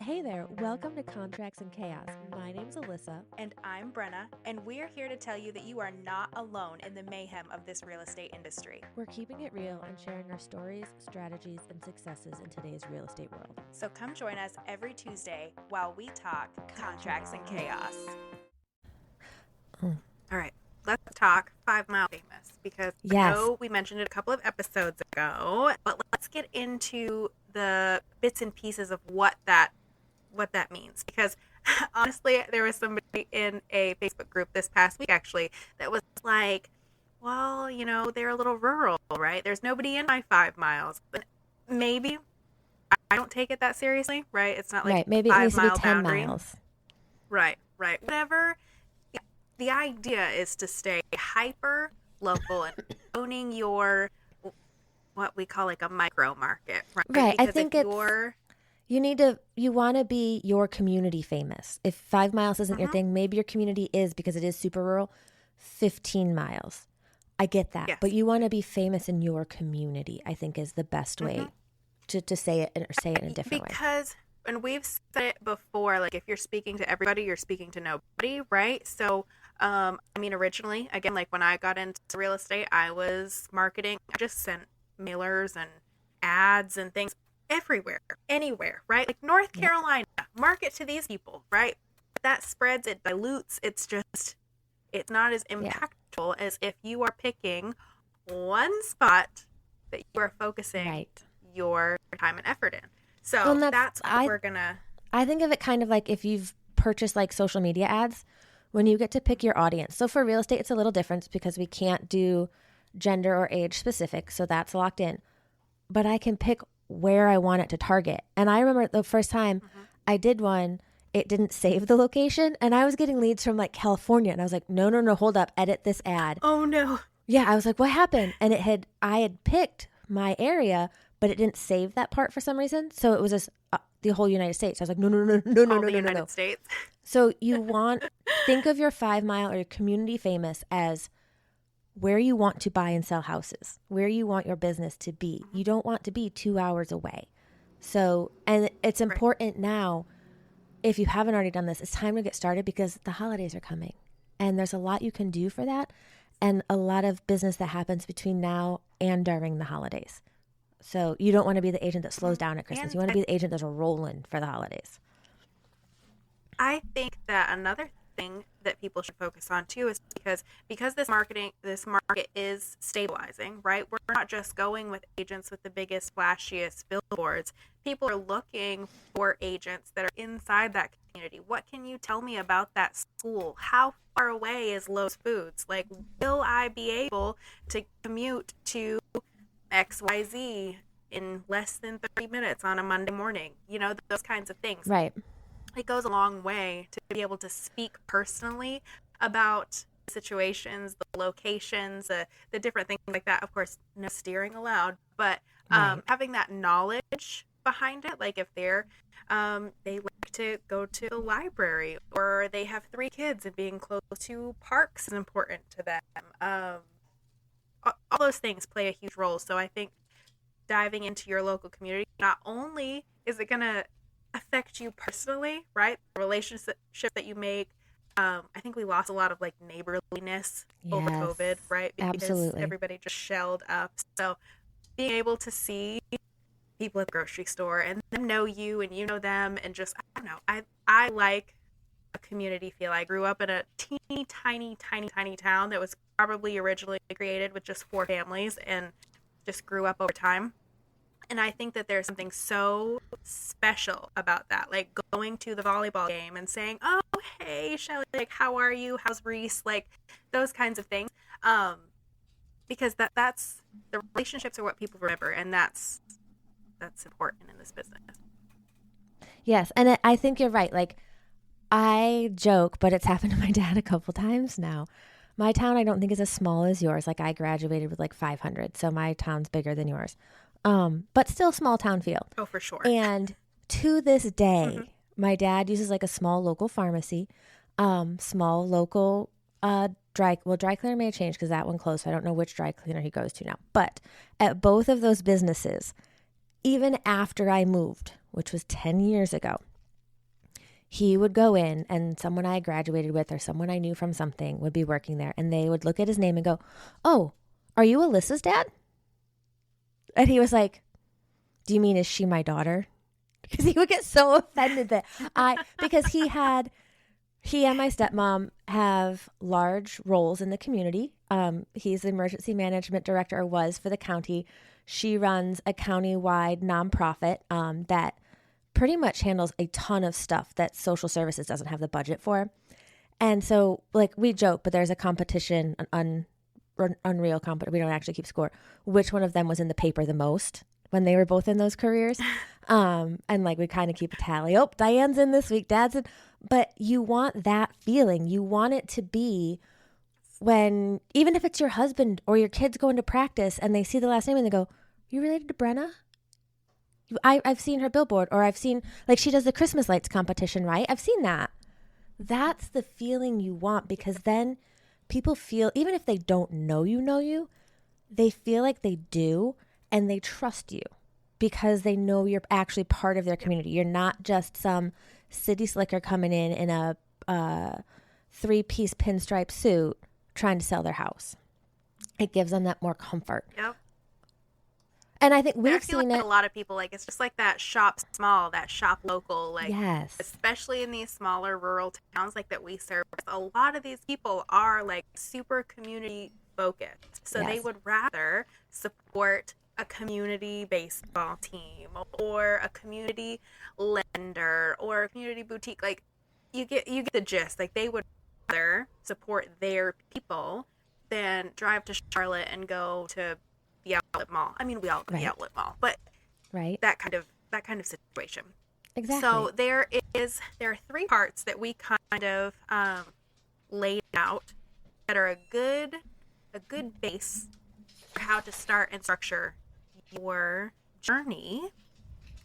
Hey there, welcome to Contracts and Chaos. My name's Alyssa. And I'm Brenna, and we're here to tell you that you are not alone in the mayhem of this real estate industry. We're keeping it real and sharing our stories, strategies, and successes in today's real estate world. So come join us every Tuesday while we talk contracts and chaos. All right, let's talk 5 Mile Famous because I know we mentioned it a couple of episodes ago, but let's get into the bits and pieces of what that means, because honestly, there was somebody in a Facebook group this past week actually that was like, well, you know, they're a little rural, right? There's nobody in my 5 miles. But maybe I don't take it that seriously, right? It's not like right. Maybe it needs to be 10 boundary. miles. Right. Whatever. The idea is to stay hyper local and owning your what we call like a micro market, right? Right. Because I think you want to be your community famous. If 5 miles isn't your thing, maybe your community is, because it is super rural, 15 miles. I get that. Yes. But you want to be famous in your community, I think, is the best way to say it, or say it in a different way. Because, and we've said it before, like if you're speaking to everybody, you're speaking to nobody, right? So, I mean, originally, again, like when I got into real estate, I was marketing. I just sent mailers and ads and things everywhere, anywhere, right? Like North Carolina, market to these people, right? That spreads, it dilutes. It's not as impactful as if you are picking one spot that you are focusing your time and effort in. So that's what we're gonna. I think of it kind of like if you've purchased like social media ads, when you get to pick your audience. So for real estate, it's a little different because we can't do gender or age specific, so that's locked in. But I can pick where I want it to target. And I remember the first time I did one, it didn't save the location, and I was getting leads from like California, and I was like, no, hold up, edit this ad. Oh no. Yeah, I was like, what happened? And I had picked my area, but it didn't save that part for some reason. So it was just the whole United States. I was like, no. The United States. So think of your 5 mile or your community famous as where you want to buy and sell houses, where you want your business to be. You don't want to be 2 hours away. So, and it's important now, if you haven't already done this, it's time to get started because the holidays are coming and there's a lot you can do for that, and a lot of business that happens between now and during the holidays. So you don't want to be the agent that slows down at Christmas. You want to be the agent that's rolling for the holidays. I think that another thing that people should focus on too is because this market is stabilizing, right? We're not just going with agents with the biggest, flashiest billboards. People are looking for agents that are inside that community. What can you tell me about that school? How far away is Lowe's Foods? Like, will I be able to commute to XYZ in less than 30 minutes on a Monday morning? You know, those kinds of things. Right. It goes a long way to be able to speak personally about situations, the locations, the different things like that. Of course, no steering allowed, but having that knowledge behind it, like if they like to go to the library, or they have 3 kids and being close to parks is important to them. All those things play a huge role. So I think diving into your local community, not only is it going to affect you personally, right? The relationship that you make. I think we lost a lot of like neighborliness over COVID, right? Because absolutely. Everybody just shelled up. So being able to see people at the grocery store and them know you and you know them, and just, I don't know, I like a community feel. I grew up in a teeny tiny town that was probably originally created with just 4 families and just grew up over time. And I think that there's something so special about that, like going to the volleyball game and saying, oh, hey, Shelly, like, how are you? How's Reese? Like, those kinds of things. Because that's the relationships are what people remember, and that's important in this business. Yes, and I think you're right. Like, I joke, but it's happened to my dad a couple times now. My town, I don't think, is as small as yours. Like, I graduated with like 500, so my town's bigger than yours. But still small town feel. Oh, for sure. And to this day, my dad uses like a small local pharmacy, small local dry cleaner may have changed because that one closed, so I don't know which dry cleaner he goes to now. But at both of those businesses, even after I moved, which was 10 years ago, he would go in and someone I graduated with or someone I knew from something would be working there, and they would look at his name and go, "Oh, are you Alyssa's dad?" And he was like, "Do you mean, is she my daughter?" Because he would get so offended that because he and my stepmom have large roles in the community. He's the emergency management director, or was, for the county. She runs a county-wide nonprofit that pretty much handles a ton of stuff that social services doesn't have the budget for. And so, like, we joke, but there's a competition, an unreal competition. We don't actually keep score. Which one of them was in the paper the most when they were both in those careers? And like, we kind of keep a tally. Oh, Diane's in this week, Dad's in. But you want that feeling. You want it to be when, even if it's your husband or your kids going to practice and they see the last name and they go, "You related to Brenna? I've seen her billboard," or I've seen, like, she does the Christmas lights competition, right? I've seen that. That's the feeling you want, because then people feel, even if they don't know you, they feel like they do, and they trust you because they know you're actually part of their community. You're not just some city slicker coming in a 3-piece pinstripe suit trying to sell their house. It gives them that more comfort. Yep. And I think we've seen like it. A lot of people, like, it's just like that shop small, that shop local, like, yes, especially in these smaller rural towns like that we serve. A lot of these people are like super community focused, so they would rather support a community baseball team or a community lender or a community boutique. Like, you get the gist. Like, they would rather support their people than drive to Charlotte and go to the outlet mall. I mean, we all go to the outlet mall, but that kind of situation. Exactly. So there are 3 parts that we kind of laid out that are a good base for how to start and structure your journey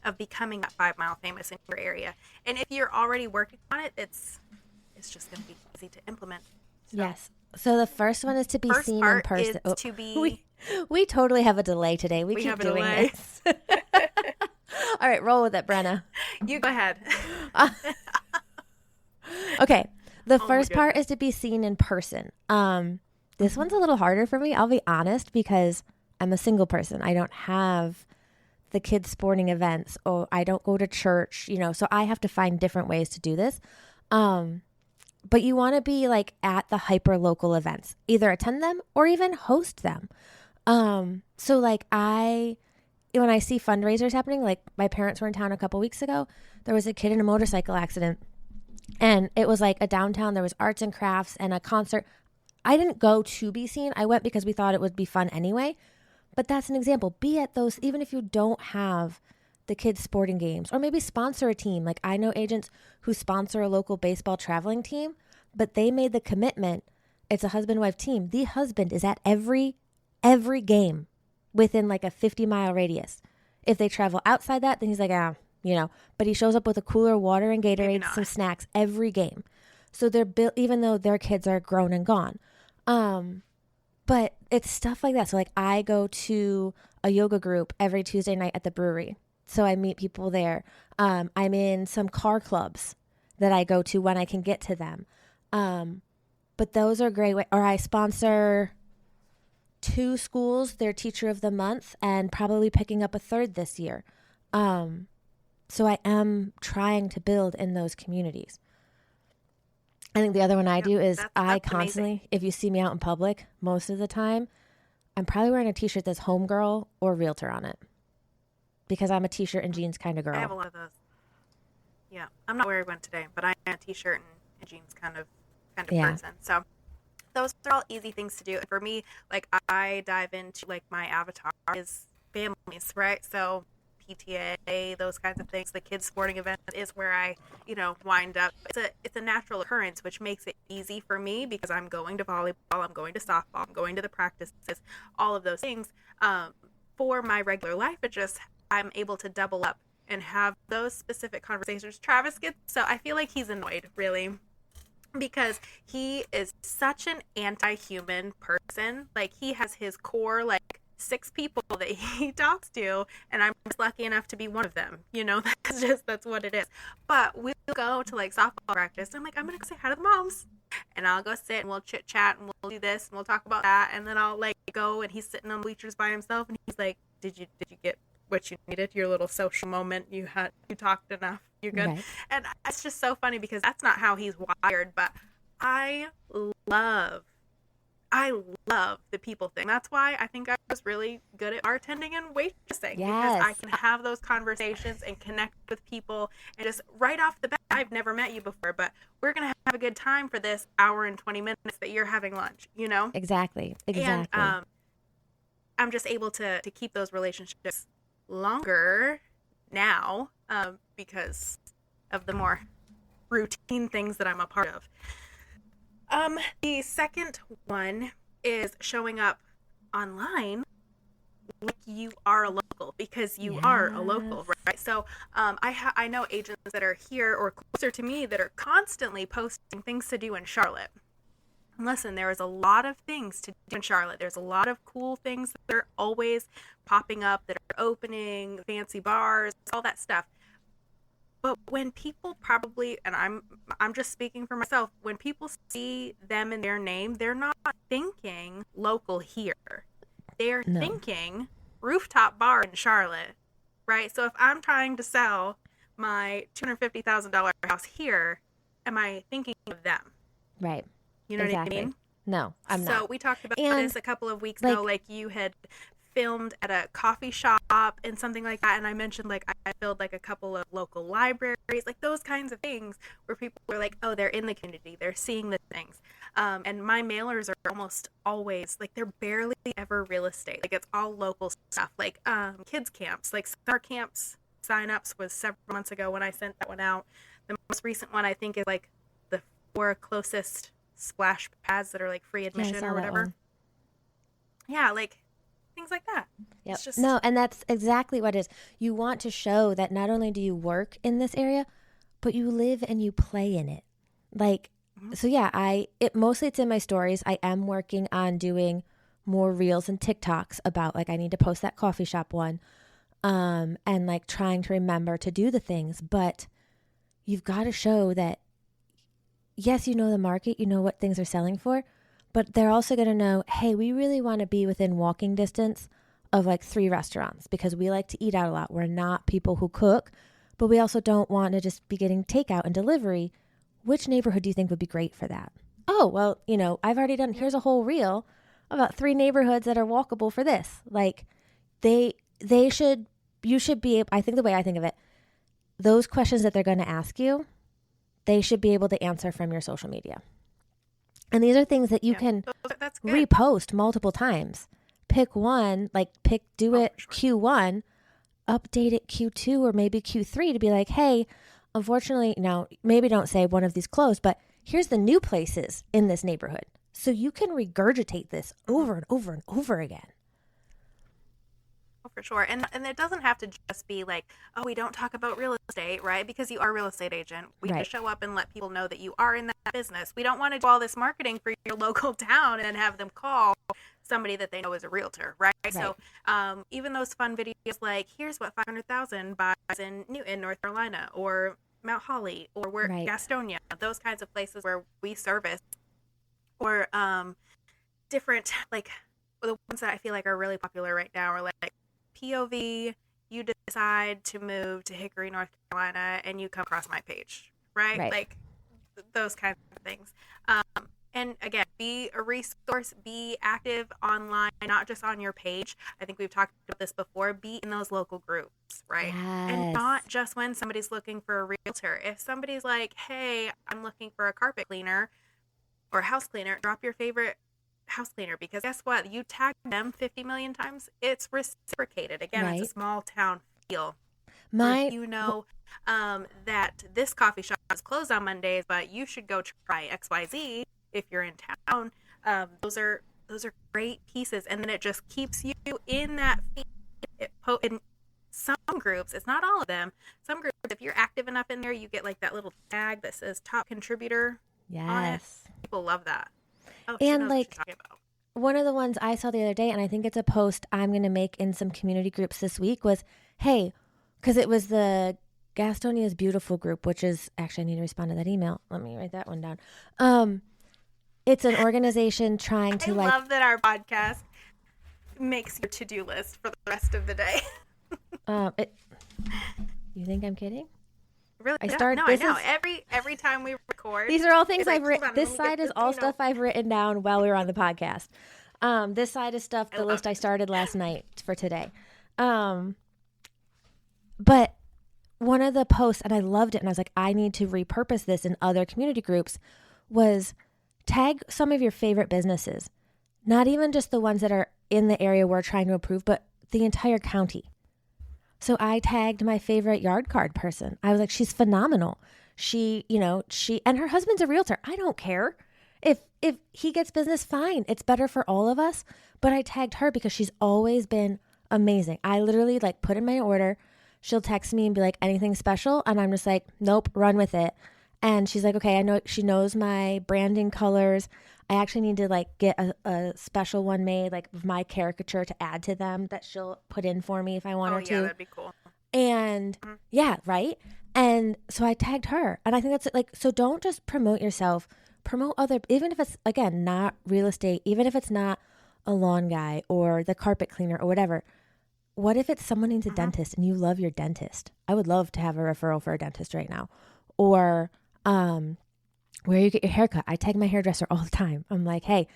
of becoming that 5 mile famous in your area. And if you're already working on it, it's just going to be easy to implement. So. Yes. So the first one is to be seen in person. Is to be. We totally have a delay today. We keep doing this. All right, roll with it, Brenna. You go ahead. Okay. The first part is to be seen in person. This one's a little harder for me, I'll be honest, because I'm a single person. I don't have the kids' sporting events, or I don't go to church, so I have to find different ways to do this. But you want to be like at the hyper local events, either attend them or even host them. So like when I see fundraisers happening, like my parents were in town a couple weeks ago, there was a kid in a motorcycle accident, and it was like a downtown, there was arts and crafts and a concert. I didn't go to be seen. I went because we thought it would be fun anyway. But that's an example. Be at those, even if you don't have the kids' sporting games, or maybe sponsor a team. Like, I know agents who sponsor a local baseball traveling team, but they made the commitment. It's a husband-wife team. The husband is at every game within like a 50-mile radius. If they travel outside that, then he's like, but he shows up with a cooler of water and Gatorade, some snacks every game. So they're built, even though their kids are grown and gone. But it's stuff like that. So like, I go to a yoga group every Tuesday night at the brewery. So I meet people there. I'm in some car clubs that I go to when I can get to them. But those are great. Or I sponsor 2 schools, their teacher of the month, and probably picking up a 3rd this year. So I am trying to build in those communities. I think the other one I do is I constantly, amazing. If you see me out in public, most of the time, I'm probably wearing a t-shirt that's homegirl or realtor on it. Because I'm a t-shirt and jeans kind of girl. I have a lot of those. Yeah. I'm not wearing one today, but I am a t-shirt and jeans kind of person. So those are all easy things to do. And for me, like, I dive into, like, my avatar is families, right? So PTA, those kinds of things. The kids' sporting event is where I, wind up. It's a natural occurrence, which makes it easy for me because I'm going to volleyball, I'm going to softball, I'm going to the practices, all of those things. For my regular life, I'm able to double up and have those specific conversations. Travis so I feel like he's annoyed, really, because he is such an anti-human person. Like, he has his core, like, 6 people that he talks to, and I'm just lucky enough to be one of them. That's what it is. But we'll go to like softball practice. I'm like, I'm gonna go say hi to the moms, and I'll go sit and we'll chit chat and we'll do this and we'll talk about that, and then I'll like go and he's sitting on bleachers by himself and he's like, did you get what you needed, your little social moment, you talked enough, you're good. Right. And it's just so funny because that's not how he's wired, but I love the people thing. That's why I think I was really good at bartending and waitressing, because I can have those conversations and connect with people, and just right off the bat, I've never met you before, but we're going to have a good time for this hour and 20 minutes that you're having lunch, Exactly. And I'm just able to keep those relationships longer now because of the more routine things that I'm a part of. The second one is showing up online like you are a local, because you are a local, right? So I know agents that are here or closer to me that are constantly posting things to do in Charlotte. Listen, there is a lot of things to do in Charlotte. There's a lot of cool things that are always popping up, that are opening, fancy bars, all that stuff. But when people probably, and I'm just speaking for myself, when people see them and their name, they're not thinking local here. They're thinking rooftop bar in Charlotte, right? So if I'm trying to sell my $250,000 house here, am I thinking of them? Right. You know what I mean? No, I'm not. So we talked about this a couple of weeks ago, like you had filmed at a coffee shop and something like that, and I mentioned like I filled like a couple of local libraries, like those kinds of things where people were like, oh, they're in the community, they're seeing the things. And my mailers are almost always like, they're barely ever real estate, like it's all local stuff, like kids camps, like summer camps signups was several months ago when I sent that one out. The most recent one I think is like the 4 closest splash pads that are like free admission or whatever. Yeah, like things like that. Yep. It's just... No, and that's exactly what it is. You want to show that not only do you work in this area, but you live and you play in it. Like, so yeah, mostly it's in my stories. I am working on doing more reels and TikToks about like, I need to post that coffee shop one, and like trying to remember to do the things, but you've got to show that, yes, you know the market, you know what things are selling for, but they're also going to know, hey, we really want to be within walking distance of like 3 restaurants because we like to eat out a lot. We're not people who cook, but we also don't want to just be getting takeout and delivery. Which neighborhood do you think would be great for that? Oh, well, I've already done, here's a whole reel about 3 neighborhoods that are walkable for this. Like you should be, I think the way I think of it, those questions that they're going to ask you, they should be able to answer from your social media. And these are things that you can repost multiple times. Pick one, do it Q1, update it Q2 or maybe Q3 to be like, hey, unfortunately, now maybe don't say one of these closed, but here's the new places in this neighborhood. So you can regurgitate this over and over and over again. For sure. And it doesn't have to just be like, oh, we don't talk about real estate, right? Because you are a real estate agent. We just show up and let people know that you are in that business. We don't want to do all this marketing for your local town and then have them call somebody that they know is a realtor, right? So even those fun videos like, here's what 500,000 buys in Newton, North Carolina, or Mount Holly, or Gastonia, those kinds of places where we service, or different, like the ones that I feel like are really popular right now are like POV, you decide to move to Hickory, North Carolina, and you come across my page, right? Like those kinds of things. And again, be a resource, be active online, not just on your page. I think we've talked about this before. Be in those local groups, right? Yes. And not just when somebody's looking for a realtor. If somebody's like, hey, I'm looking for a carpet cleaner or house cleaner, drop your favorite house cleaner, because guess what? You tag them 50 million times, it's reciprocated. Again, it's a small town feel. That this coffee shop is closed on Mondays, but you should go try XYZ if you're in town. Those are great pieces, and then it just keeps you in that feed. In some groups, it's not all of them. Some groups, if you're active enough in there, you get like that little tag that says top contributor on it. People love that. Oh, and like one of the ones I saw the other day, and I think it's a post I'm going to make in some community groups this week, was, hey, because it was the Gastonia's Beautiful group, which is, actually, I need to respond to that email. Let me write that one down. It's an organization trying to I love that our podcast makes your to-do list for the rest of the day. You think I'm kidding? Really? I started. No, I know. Every time we record, these are all things I've written. Hold on, this side is all stuff I've written down while we were on the podcast. This side is stuff, the list I started last night for today. But one of the posts, and I loved it, and I was like, I need to repurpose this in other community groups, was tag some of your favorite businesses. Not even just the ones that are in the area we're trying to improve, but the entire county. So I tagged my favorite yard card person. I was like, she's phenomenal. She and her husband's a realtor. I don't care. If he gets business, fine. It's better for all of us. But I tagged her because she's always been amazing. I literally put in my order. She'll text me and be like, anything special? And I'm just like, nope, run with it. And she's like, okay, I know. She knows my branding colors. I actually need to get a special one made, of my caricature to add to them that she'll put in for me if I want her to. Yeah, that'd be cool. And yeah, right. And so I tagged her, and I think that's so don't just promote yourself, promote other, even if it's, again, not real estate, even if it's not a lawn guy or the carpet cleaner or whatever. What if it's someone who's a dentist and you love your dentist? I would love to have a referral for a dentist right now. Or, where you get your haircut. I tag my hairdresser all the time. I'm like, hey,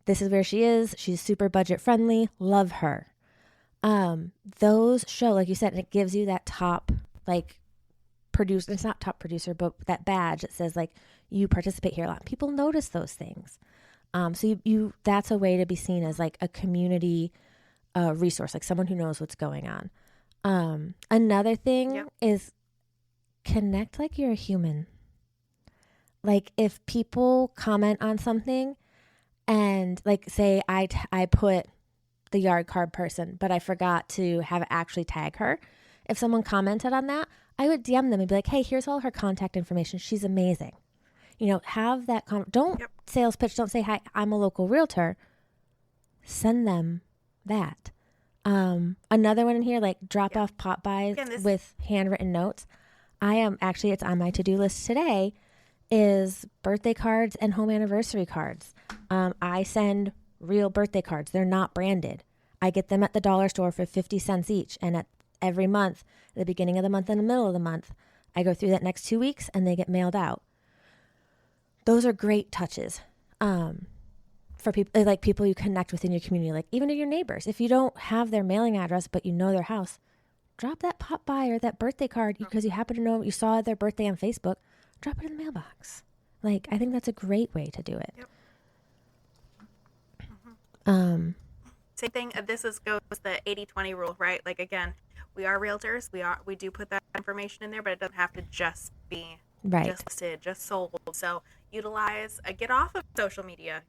this is where she is. She's super budget friendly. Love her. Those show, like you said, and it gives you that top, producer. It's not top producer, but that badge that says you participate here a lot. People notice those things. So you that's a way to be seen as a community resource, someone who knows what's going on. Another thing is connect like you're a human. If people comment on something and say I put the yard card person, but I forgot to have actually tag her. If someone commented on that, I would DM them and be like, hey, here's all her contact information. She's amazing. Have that. Don't sales pitch. Don't say, hi, I'm a local realtor. Send them that. Another one in here, drop off pop buys with handwritten notes. It's on my to-do list today, is birthday cards and home anniversary cards. I send real birthday cards. They're not branded. I get them at the dollar store for 50 cents each. And every month, at the beginning of the month and the middle of the month, I go through that next 2 weeks and they get mailed out. Those are great touches for people, people you connect with in your community, even to your neighbors. If you don't have their mailing address, but you know their house, drop that pop by or that birthday card because you happen to know you saw their birthday on Facebook. Drop it in the mailbox. I think that's a great way to do it. Yep. Same thing. This goes the 80-20 rule, right? Again, we are realtors. We do put that information in there, but it doesn't have to just be just listed, just sold. So utilize, get off of social media.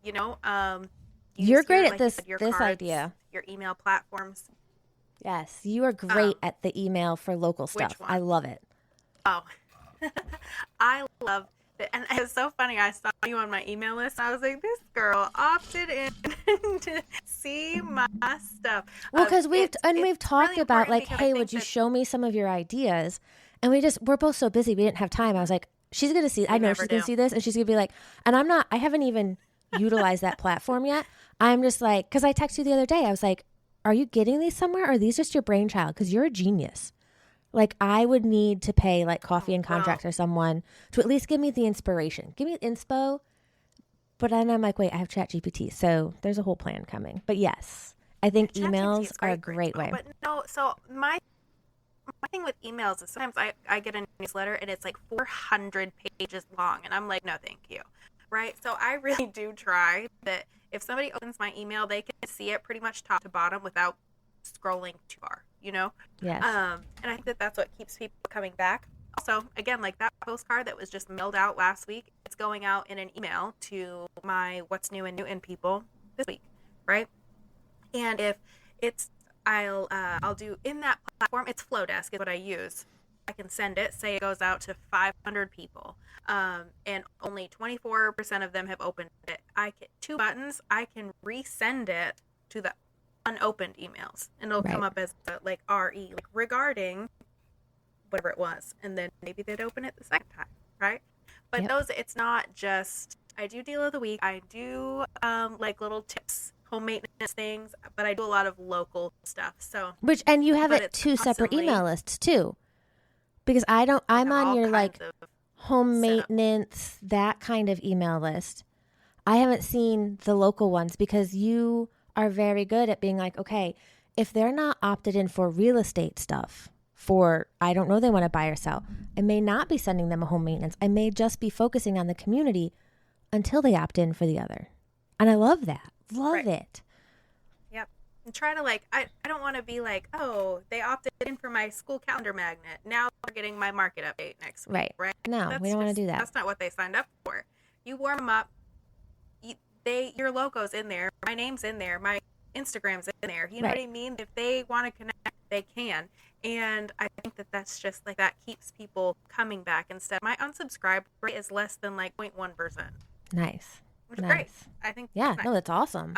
You're great at this cards, idea. Your email platforms. Yes, you are great at the email for local stuff. I love it. Oh. I love it. And it's so funny. I saw you on my email list. I was like, this girl opted in to see my stuff. Well, because we've talked really about hey, would you show me some of your ideas? And we're both so busy. We didn't have time. I was like, she's going to see, I know she's going to see this. And she's going to be like, and I haven't even utilized that platform yet. I'm just because I texted you the other day. I was like, are you getting these somewhere? Or are these just your brainchild? Because you're a genius. I would need to pay Coffee and Contracts or someone to at least give me the inspiration. Give me inspo. But then I'm like, wait, I have ChatGPT. So there's a whole plan coming. But yes, I think emails are a great way. But no, so my thing with emails is sometimes I get a newsletter and it's 400 pages long. And I'm like, no, thank you. Right? So I really do try that if somebody opens my email, they can see it pretty much top to bottom without scrolling too far. Yes. And I think that's what keeps people coming back. Also, again, that postcard that was just mailed out last week, it's going out in an email to my What's New and Newton people this week, right? And if it's, I'll do in that platform, it's Flowdesk is what I use. I can send it, say it goes out to 500 people, and only 24% of them have opened it. I get 2 buttons. I can resend it to the unopened emails, and it'll come up as like RE, like regarding whatever it was, and then maybe they'd open it the second time, right? But those, it's not just, I do deal of the week. I do like little tips, home maintenance things, but I do a lot of local stuff. So and you have it 2 separate email lists too, because I'm on your like home maintenance, that kind of email list. I haven't seen the local ones because you are very good at being like, okay, if they're not opted in for real estate stuff, for, I don't know, they want to buy or sell, I may not be sending them a home maintenance. I may just be focusing on the community until they opt in for the other. And I love that. Love it. Yep. And try to like, I don't want to be like, oh, they opted in for my school calendar magnet. Now they're getting my market update next week. Right. No, we don't want to do that. That's not what they signed up for. You warm them up. Your logo's in there. My name's in there. My Instagram's in there. You know what I mean? If they want to connect, they can. And I think that's just like, that keeps people coming back. Instead, my unsubscribe rate is less than like 0.1%. Nice. Which is great. I think. Yeah, no, that's awesome.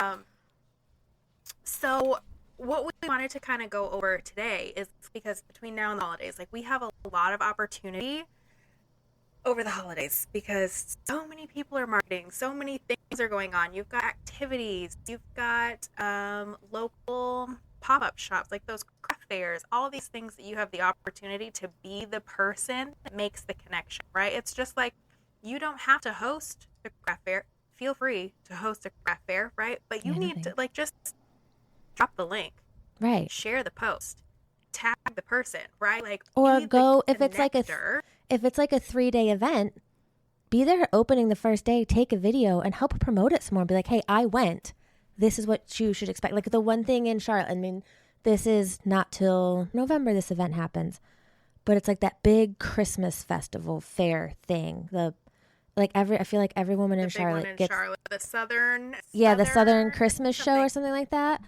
So what we wanted to kind of go over today is, because between now and the holidays, like, we have a lot of opportunity over the holidays because so many people are marketing, so many things are going on. You've got activities, you've got local pop-up shops, like those craft fairs, all these things that you have the opportunity to be the person that makes the connection, right? It's just like, you don't have to host a craft fair. Feel free to host a craft fair, right? But you need to like just drop the link, right? Share the post, tag the person, right? Like, or go, if it's like a 3-day event, be there opening the first day, take a video and help promote it some more. Be like, hey, I went. This is what you should expect. Like the one thing in Charlotte, I mean, this is not till November this event happens, but it's like that big Christmas festival fair thing. I feel like every woman in Charlotte gets the Southern the Southern Christmas show or something like that.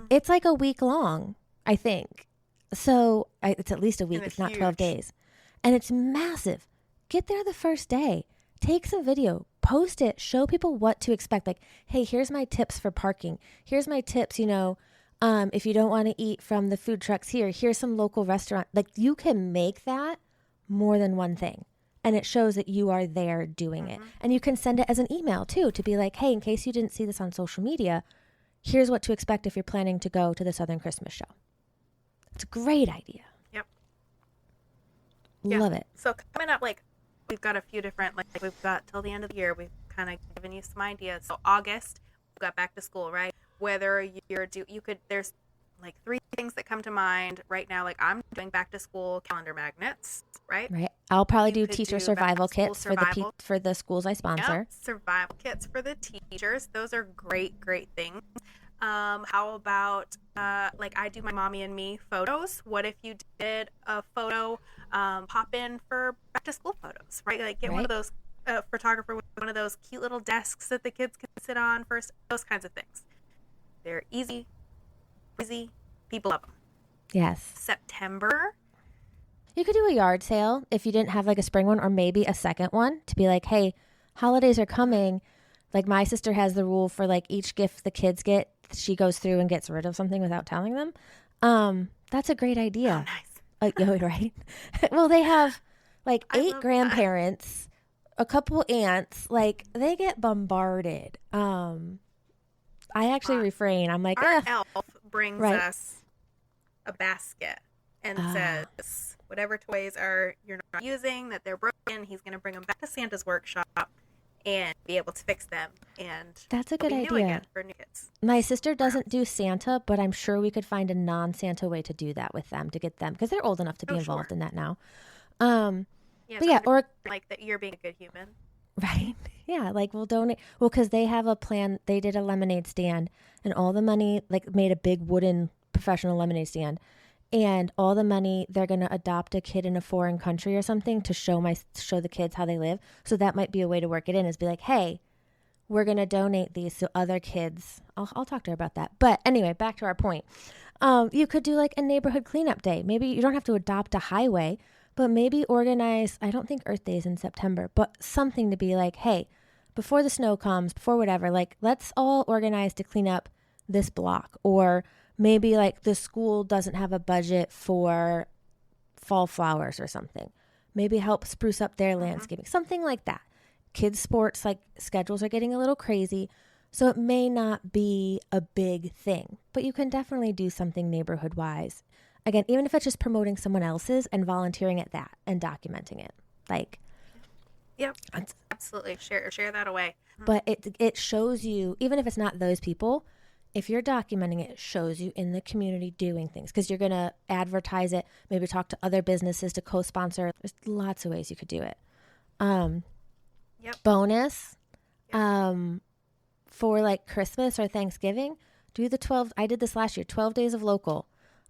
It's like a week long, I think. So it's at least a week. It's not 12 days. And it's massive. Get there the first day. Take some video. Post it. Show people what to expect. Like, hey, here's my tips for parking. Here's my tips, if you don't want to eat from the food trucks here, here's some local restaurant. Like, you can make that more than one thing. And it shows that you are there doing it. And you can send it as an email, too, to be like, hey, in case you didn't see this on social media, here's what to expect if you're planning to go to the Southern Christmas show. It's a great idea. Yep. Love it. So coming up, like, we've got a few different, like, we've got till the end of the year, we've kind of given you some ideas. So August, we've got back to school, right? Whether there's like 3 things that come to mind right now. Like, I'm doing back to school calendar magnets, right? Right. I'll probably do teacher survival kits for the schools I sponsor. Yep. Survival kits for the teachers. Those are great things. How about like, I do my mommy and me photos. What if you did a photo pop in for back to school photos, right? Like, get one of those photographer with one of those cute little desks that the kids can sit on first. Those kinds of things. They're easy. People love them. Yes. September. You could do a yard sale if you didn't have like a spring one, or maybe a second one, to be like, hey, holidays are coming. Like, my sister has the rule for like each gift the kids get, she goes through and gets rid of something without telling them. That's a great idea. Oh, nice. Right. Well, they have like 8 grandparents, a couple aunts, like they get bombarded. I actually refrain. I'm like, our elf brings us a basket and says, whatever toys you're not using, that they're broken, he's going to bring them back to Santa's workshop and be able to fix them. And that's a good idea. New again for new kids. My sister doesn't do Santa, but I'm sure we could find a non-Santa way to do that with them, to get them, because they're old enough to be involved in that now. Or like that you're being a good human. Right. Yeah. Like, we'll donate. Well, because they have a plan. They did a lemonade stand, and all the money, like, made a big wooden professional lemonade stand. And all the money, they're going to adopt a kid in a foreign country or something to show the kids how they live. So that might be a way to work it in, is be like, hey, we're going to donate these so other kids, I'll talk to her about that. But anyway, back to our point. You could do like a neighborhood cleanup day. Maybe you don't have to adopt a highway, but maybe organize, I don't think Earth Day is in September, but something to be like, hey, before the snow comes, before whatever, like let's all organize to clean up this block. Or maybe like the school doesn't have a budget for fall flowers or something. Maybe help spruce up their landscaping, something like that. Kids' sports, like schedules are getting a little crazy. So it may not be a big thing, but you can definitely do something neighborhood wise. Again, even if it's just promoting someone else's and volunteering at that and documenting it. Like, Yep, absolutely. Share that away. But it shows you, even if it's not those people, if you're documenting it, it shows you in the community doing things because you're going to advertise it, maybe talk to other businesses to co-sponsor. There's lots of ways you could do it. Bonus, for like Christmas or Thanksgiving, do the 12, I did this last year, 12 days of local.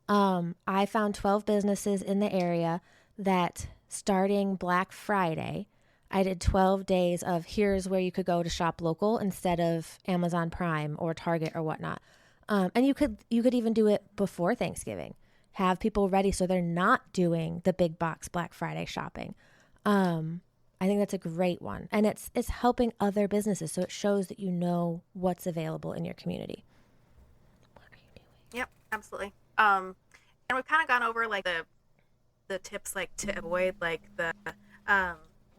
I found 12 businesses in the area that starting Black Friday, I did 12 days of here's where you could go to shop local instead of Amazon Prime or Target or whatnot. And you could even do it before Thanksgiving. Have people ready so they're not doing the big box Black Friday shopping. I think that's a great one. And it's helping other businesses. So it shows that you know what's available in your community. What are you doing? Yep, absolutely. And we've kind of gone over like the tips like to avoid like the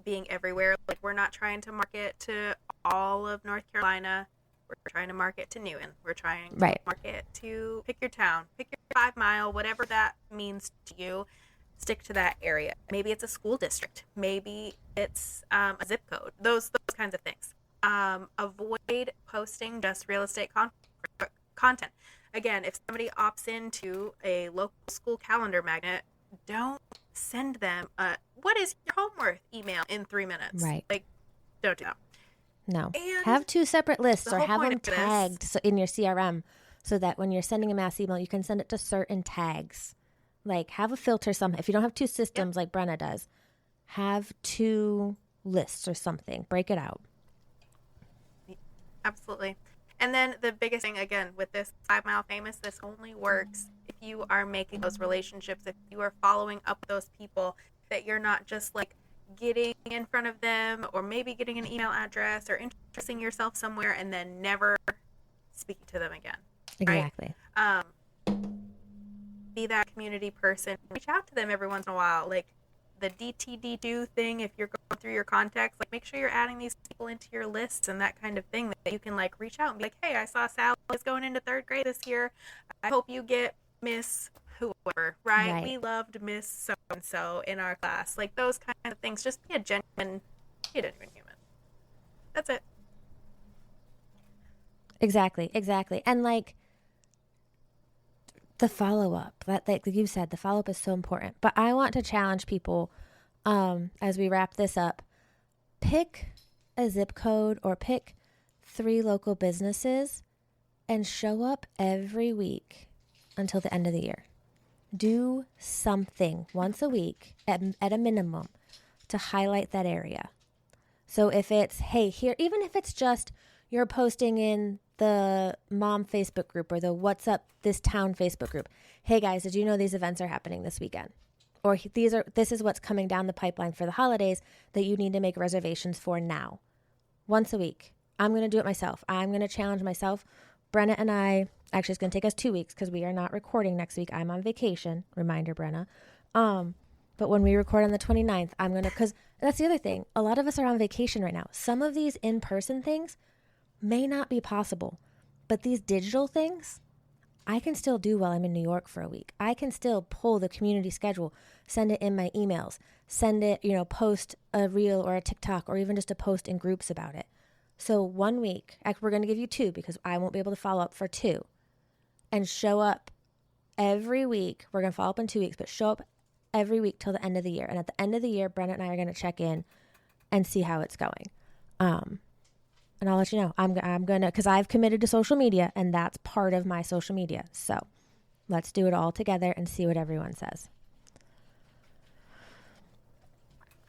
being everywhere. Like we're not trying to market to all of North Carolina. We're trying to market to Newton. We're trying to market to pick your town, pick your 5 mile, whatever that means to you. Stick to that area. Maybe it's a school district. Maybe it's a zip code. Those kinds of things. Avoid posting just real estate content. Again, if somebody opts into a local school calendar magnet, don't send them a what is your homework email in 3 minutes. Right. Like, don't do that. No. And have 2 separate lists or have them tagged in your CRM so that when you're sending a mass email, you can send it to certain tags. Like have a filter somehow. If you don't have 2 systems like Brenna does, have 2 lists or something. Break it out. Absolutely. And then the biggest thing, again, with this 5 Mile Famous, this only works if you are making those relationships, if you are following up those people, that you're not just like getting in front of them or maybe getting an email address or introducing yourself somewhere and then never speaking to them again. Exactly. Right? Be that community person. Reach out to them every once in a while. Like the DTD2 thing, if you're going through your contacts, like make sure you're adding these people into your lists and that kind of thing that you can like reach out and be like, hey, I saw Sally is going into 3rd grade this year. I hope you get Miss whoever, right? We loved Miss so-and-so in our class. Like those kind of things. Just be a genuine human. That's it. Exactly. And like the follow-up, like you said, the follow-up is so important. But I want to challenge people as we wrap this up. Pick a zip code or pick 3 local businesses and show up every week until the end of the year. Do something once a week at a minimum to highlight that area. So if it's, hey, here, even if it's just you're posting in the mom Facebook group or the What's Up This Town Facebook group. Hey guys, did you know these events are happening this weekend? Or this is what's coming down the pipeline for the holidays that you need to make reservations for now. Once a week. I'm going to do it myself. I'm going to challenge myself. Brenna and I, actually it's going to take us 2 weeks because we are not recording next week. I'm on vacation. Reminder, Brenna. But when we record on the 29th, I'm going to, because that's the other thing. A lot of us are on vacation right now. Some of these in-person things may not be possible, but these digital things, I can still do while I'm in New York for a week. I can still pull the community schedule, send it in my emails, send it, post a reel or a TikTok or even just a post in groups about it. So 1 week, we're going to give you 2 because I won't be able to follow up for 2 and show up every week. We're going to follow up in 2 weeks, but show up every week till the end of the year. And at the end of the year, Brenna and I are going to check in and see how it's going. And I'll let you know. I'm going to, because I've committed to social media and that's part of my social media. So let's do it all together and see what everyone says.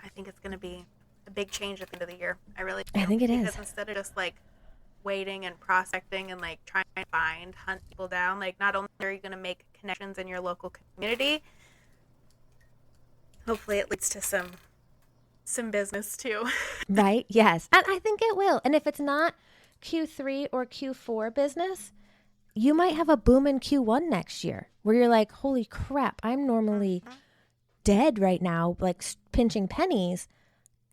I think it's going to be a big change at the end of the year. I really do. I think it is. Because instead of just like waiting and prospecting and like trying to hunt people down, like not only are you going to make connections in your local community, hopefully it leads to some business too. Right? Yes. And I think it will. And if it's not Q3 or Q4 business, you might have a boom in Q1 next year where you're like, holy crap, I'm normally dead right now, like pinching pennies.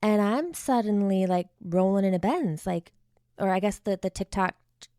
And I'm suddenly like rolling in a Benz, like, or I guess the TikTok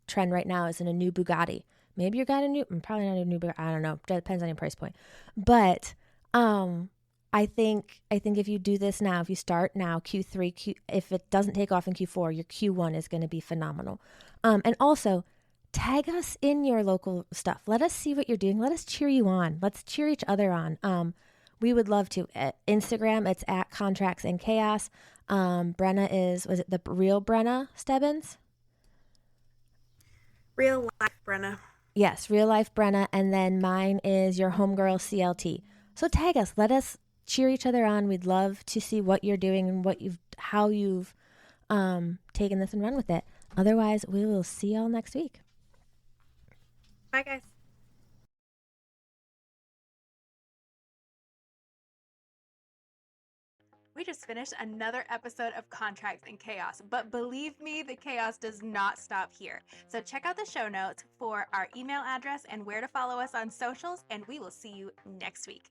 trend right now is in a new Bugatti. Maybe you got a new, probably not a new Bugatti. I don't know. Depends on your price point. But I think if you do this now, if you start now, Q3, if it doesn't take off in Q4, your Q1 is going to be phenomenal. And also, tag us in your local stuff. Let us see what you're doing. Let us cheer you on. Let's cheer each other on. We would love to. At Instagram, it's at Contracts and Chaos. Brenna was it the real Brenna Stebbins? Real life Brenna. Yes, real life Brenna. And then mine is your homegirl CLT. So tag us. Let us cheer each other on. We'd love to see what you're doing and how you've taken this and run with it. Otherwise, we will see y'all next week. Bye, guys. We just finished another episode of Contracts and Chaos, but believe me, the chaos does not stop here. So check out the show notes for our email address and where to follow us on socials, and we will see you next week.